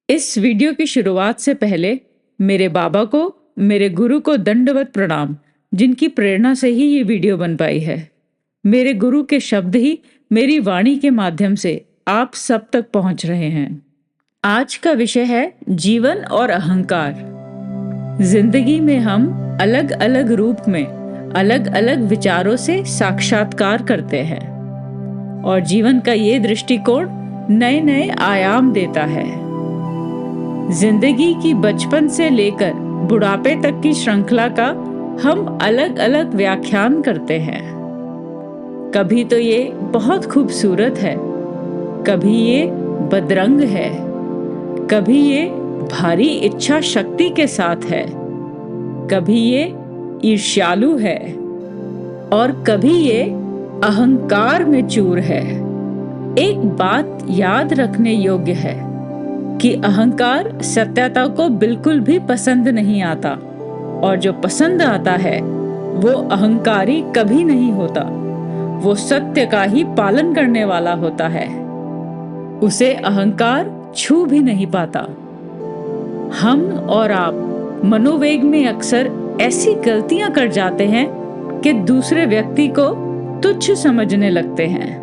इस वीडियो की शुरुआत से पहले मेरे बाबा को, मेरे गुरु को दंडवत प्रणाम, जिनकी प्रेरणा से ही ये वीडियो बन पाई है। मेरे गुरु के शब्द ही मेरी वाणी के माध्यम से आप सब तक पहुंच रहे हैं। आज का विषय है जीवन और अहंकार। जिंदगी में हम अलग अलग रूप में अलग अलग विचारों से साक्षात्कार करते हैं और जीवन का ये दृष्टिकोण नए नए आयाम देता है। जिंदगी की बचपन से लेकर बुढ़ापे तक की श्रृंखला का हम अलग अलग व्याख्यान करते हैं। कभी तो ये बहुत खूबसूरत है, कभी ये बदरंग है, कभी ये भारी इच्छा शक्ति के साथ है, कभी ये ईर्ष्यालु है और कभी ये अहंकार में चूर है। एक बात याद रखने योग्य है कि अहंकार सत्यता को बिल्कुल भी पसंद नहीं आता और जो पसंद आता है वो अहंकारी कभी नहीं होता। वो सत्य का ही पालन करने वाला होता है, उसे अहंकार छू भी नहीं पाता। हम और आप मनोवेग में अक्सर ऐसी गलतियां कर जाते हैं कि दूसरे व्यक्ति को तुच्छ समझने लगते हैं।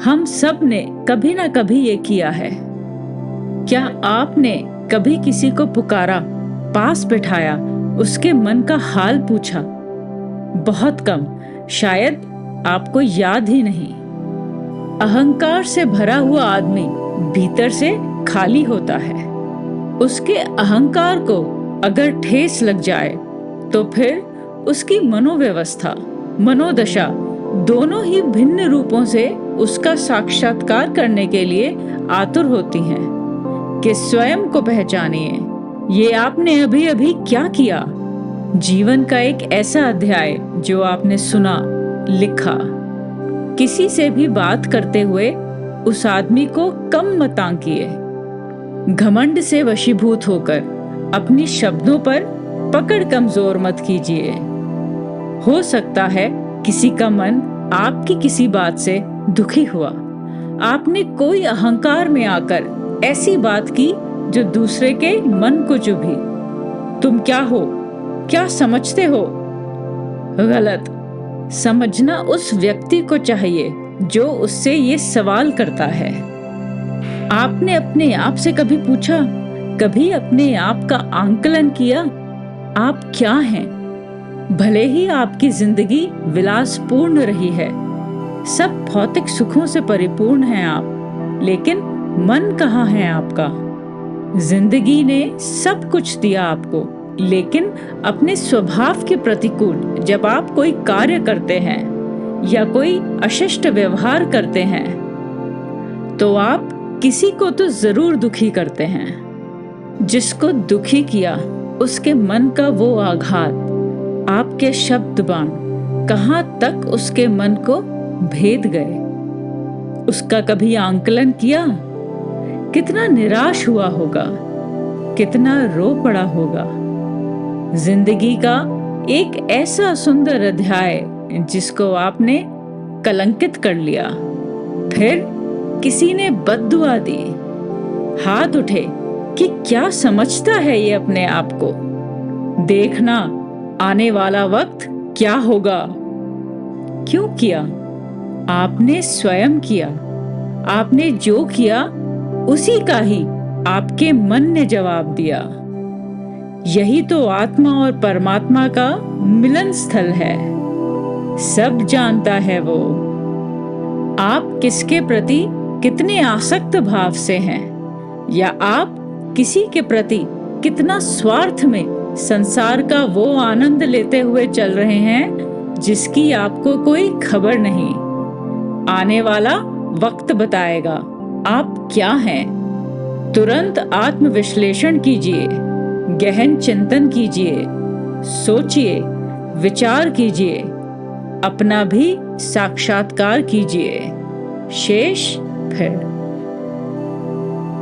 हम सब ने कभी ना कभी ये किया है। क्या आपने कभी किसी को पुकारा, पास बिठाया, उसके मन का हाल पूछा? बहुत कम, शायद आपको याद ही नहीं। अहंकार से भरा हुआ आदमी भीतर से खाली होता है। उसके अहंकार को अगर ठेस लग जाए तो फिर उसकी मनोव्यवस्था, मनोदशा दोनों ही भिन्न रूपों से उसका साक्षात्कार करने के लिए आतुर होती हैं कि स्वयं को पहचानिए। ये आपने अभी अभी क्या किया? जीवन का एक ऐसा अध्याय जो आपने सुना, लिखा। किसी से भी बात करते हुए उस आदमी को कम मत आंकिए। घमंड से वशीभूत होकर अपनी शब्दों पर पकड़ कमजोर मत कीजिए। हो सकता है किसी का मन आपकी किसी बात से दुखी हुआ। आपने कोई अहंकार में आकर ऐसी बात की जो दूसरे के मन को चुभी। तुम क्या हो, क्या समझते हो? गलत। समझना उस व्यक्ति को चाहिए जो उससे ये सवाल करता है। आपने अपने आप से कभी पूछा, कभी अपने आप का आंकलन किया? आप क्या हैं? भले ही आपकी जिंदगी विलासपूर्ण रही है, सब भौतिक सुखों से परिपूर्ण हैं आप, लेकिन मन कहाँ है आपका? जिंदगी ने सब कुछ दिया आपको, लेकिन अपने स्वभाव के प्रतिकूल जब आप कोई कार्य करते हैं या कोई अशिष्ट व्यवहार करते हैं तो आप किसी को तो जरूर दुखी करते हैं। जिसको दुखी किया उसके मन का वो आघात, आपके शब्द बाण कहाँ तक उसके मन को भेद गए? उसका कभी आंकलन किया? कितना निराश हुआ होगा, कितना रो पड़ा होगा। जिंदगी का एक ऐसा सुंदर अध्याय जिसको आपने कलंकित कर लिया। फिर किसी ने बद्दुआ दी। हाथ उठे कि क्या समझता है ये अपने आप को? देखना आने वाला वक्त क्या होगा। क्यों किया? आपने स्वयं किया। आपने जो किया उसी का ही आपके मन ने जवाब दिया। यही तो आत्मा और परमात्मा का मिलन स्थल है। सब जानता है वो। आप किसके प्रति कितने आसक्त भाव से हैं, या आप किसी के प्रति कितना स्वार्थ में संसार का वो आनंद लेते हुए चल रहे हैं जिसकी आपको कोई खबर नहीं। आने वाला वक्त बताएगा आप क्या हैं। तुरंत आत्मविश्लेषण कीजिए, गहन चिंतन कीजिए, सोचिए, विचार कीजिए, अपना भी साक्षात्कार कीजिए। शेष फिर।